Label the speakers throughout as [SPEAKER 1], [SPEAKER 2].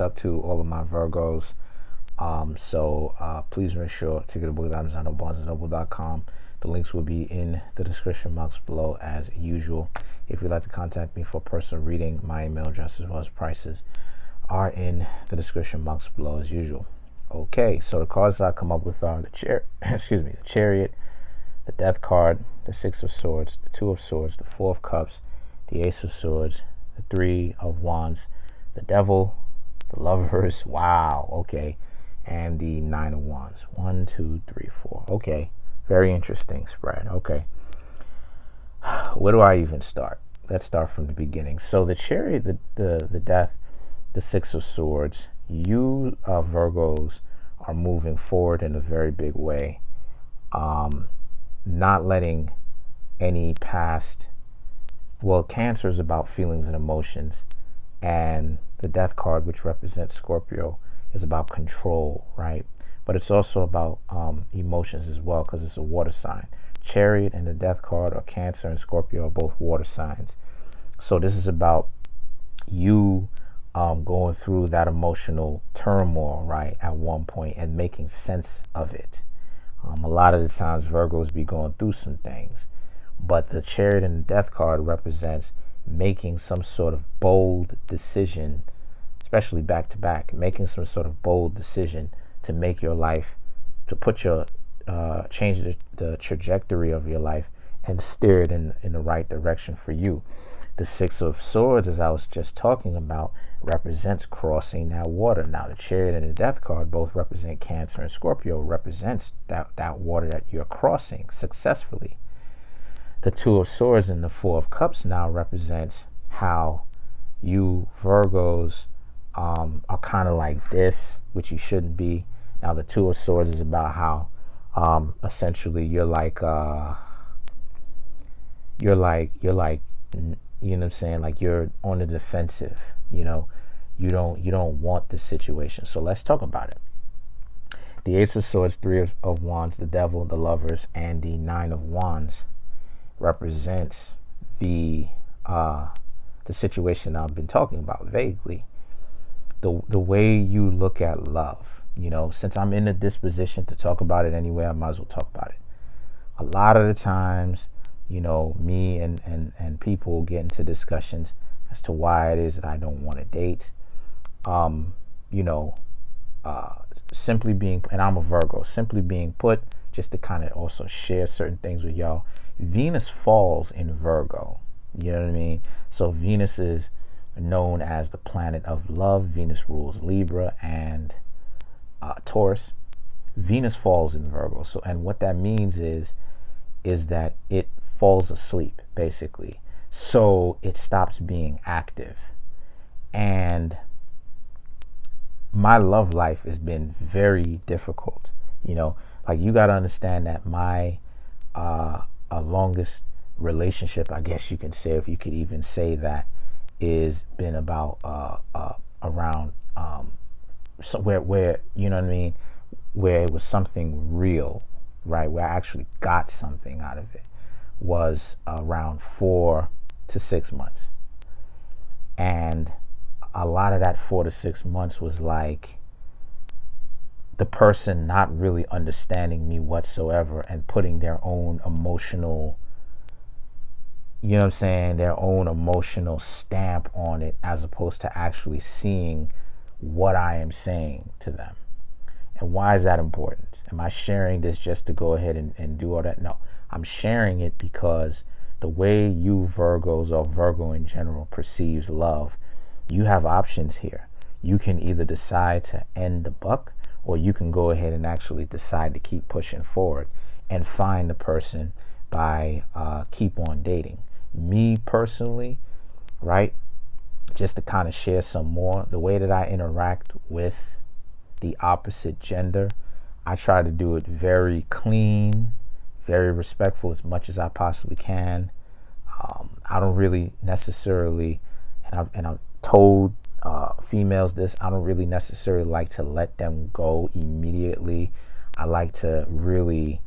[SPEAKER 1] up to all of my Virgos. Please make sure to get a book items on BarnesandNoble.com. The links will be in the description box below as usual. If you'd like to contact me for personal reading, my email address as well as prices are in the description box below as usual. Okay, so the cards that I come up with are the the Chariot, the Death card, the Six of Swords, the Two of Swords, the Four of Cups, the Ace of Swords, the Three of Wands, the Devil, the Lovers, wow, okay, and the Nine of Wands. 1, 2, 3, 4. Okay, very interesting spread. Okay, where do I even start? Let's start from the beginning. So the Chariot, the Death, the Six of Swords, you Virgos are moving forward in a very big way, not letting any past, well, Cancer is about feelings and emotions, and the Death card, which represents Scorpio, is about control, right? But it's also about emotions as well, because it's a water sign. Chariot and the Death card, or Cancer and Scorpio, are both water signs. So this is about you going through that emotional turmoil, right, at one point, and making sense of it. A lot of the times Virgos be going through some things, but the Chariot and the Death card represents making some sort of bold decision, especially back to back, making some sort of bold decision to make your life, to put your change the trajectory of your life and steer it in the right direction for you. The Six of Swords, as I was just talking about, represents crossing that water. Now the Chariot and the Death card both represent Cancer, and Scorpio represents that water that you're crossing successfully. The Two of Swords and the Four of Cups now represents how you Virgos are kind of like this, which you shouldn't be. Now the Two of Swords is about how essentially you're like you know what I'm saying, like you're on the defensive, you don't want the situation. So let's talk about it. The Ace of Swords, Three of Wands, the Devil, the Lovers, and the Nine of Wands represents the situation I've been talking about vaguely. The way you look at love, since I'm in a disposition to talk about it anyway, I might as well talk about it. A lot of the times, me and people get into discussions as to why it is that I don't want to date. Simply being, and I'm a Virgo, simply being put, just to kind of also share certain things with y'all. Venus falls in Virgo. You know what I mean? So Venus is known as the planet of love. Venus rules Libra and Taurus. Venus falls in Virgo. So, and what that means is that it falls asleep, basically. So it stops being active. And my love life has been very difficult. Like, you got to understand that my longest relationship, I guess you can say, if you could even say that, is been about around where you know what I mean, where it was something real, right, where I actually got something out of it, was around 4 to 6 months. And a lot of that 4 to 6 months was like the person not really understanding me whatsoever and putting their own emotional, their own emotional stamp on it, as opposed to actually seeing what I am saying to them. And why is that important? Am I sharing this just to go ahead and do all that? No, I'm sharing it because the way you Virgos, or Virgo in general, perceives love, you have options here. You can either decide to end the buck, or you can go ahead and actually decide to keep pushing forward and find the person by keep on dating. Me personally, right, just to kind of share some more, the way that I interact with the opposite gender, I try to do it very clean, very respectful as much as I possibly can. I don't really necessarily, and I've told females this, I don't really necessarily like to let them go immediately. I like to really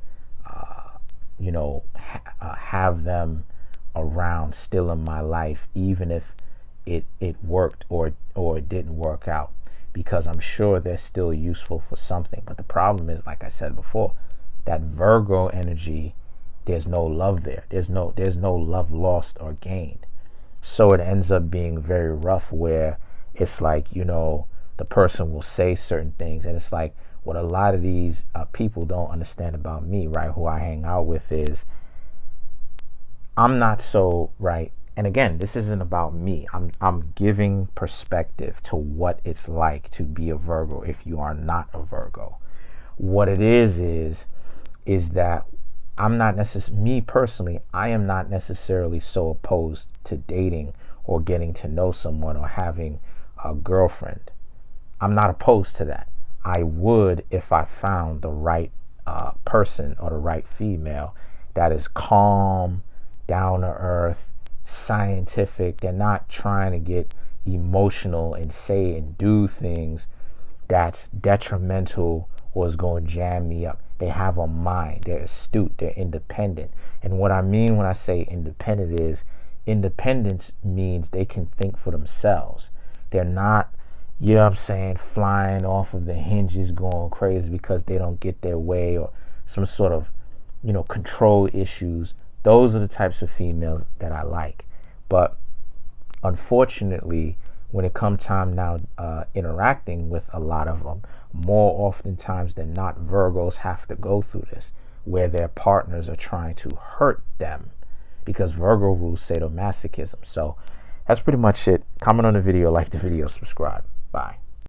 [SPEAKER 1] have them around still in my life, even if it worked or it didn't work out. because I'm sure they're still useful for something. But the problem is, like I said before, that Virgo energy, there's no love there. There's no love lost or gained. So it ends up being very rough, where it's like, you know, the person will say certain things, and it's like, what a lot of these people don't understand about me, right, who I hang out with, is I'm not so, right, and again, this isn't about me. I'm giving perspective to what it's like to be a Virgo if you are not a Virgo. What it is that I'm not necessarily, me personally, I am not necessarily so opposed to dating or getting to know someone or having a girlfriend. I'm not opposed to that. I would if I found the right person or the right female that is calm, down to earth, scientific. They're not trying to get emotional and say and do things that's detrimental or is going to jam me up. They have a mind. They're astute. They're independent. And what I mean when I say independent is, independence means they can think for themselves. They're not, you know what I'm saying, flying off of the hinges going crazy because they don't get their way or some sort of, you know, control issues. Those are the types of females that I like. But unfortunately, when it comes time now interacting with a lot of them, more oftentimes than not, Virgos have to go through this, where their partners are trying to hurt them, because Virgo rules sadomasochism. So that's pretty much it. Comment on the video, like the video, subscribe. Bye.